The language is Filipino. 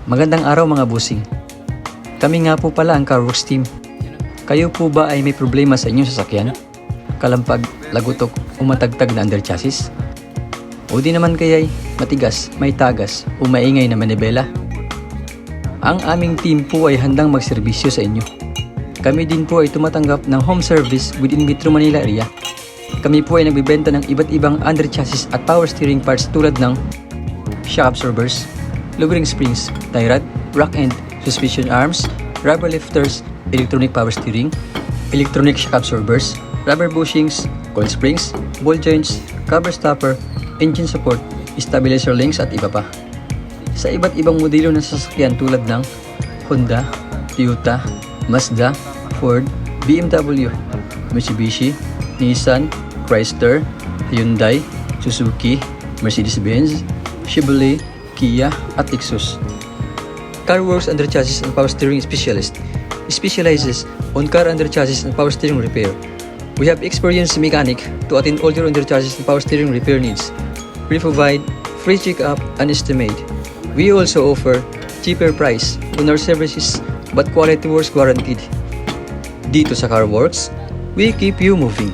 Magandang araw mga busing. Kami nga po pala ang Worx team. Kayo po ba ay may problema sa inyong sasakyan? Kalampag, Lagutok o matagtag na underchassis? O di naman kaya'y matigas, may tagas o maingay na Manibela? Ang aming team po ay handang magserbisyo sa inyo. Kami din po ay tumatanggap ng home service within Metro Manila area. Kami po ay nagbibenta ng iba't ibang underchassis at power steering parts tulad ng shock absorbers, Coil Springs, tie rod, rock end, suspension arms, rubber lifters, electronic power steering, electronic shock absorbers, rubber bushings, coil springs, ball joints, cover stopper, engine support, stabilizer links at iba pa. Sa iba't ibang modelo ng sasakyan tulad ng Honda, Toyota, Mazda, Ford, BMW, Mitsubishi, Nissan, Chrysler, Hyundai, Suzuki, Mercedes-Benz, Chevrolet, Kia at Lexus. Worx Underchassis and Power Steering Specialist specializes on car underchassis and power steering repair. We have experienced mechanic to attend all your underchassis and power steering repair needs. We provide free check-up and estimate. We also offer cheaper price on our services but quality works guaranteed. Dito sa Worx, we keep you moving.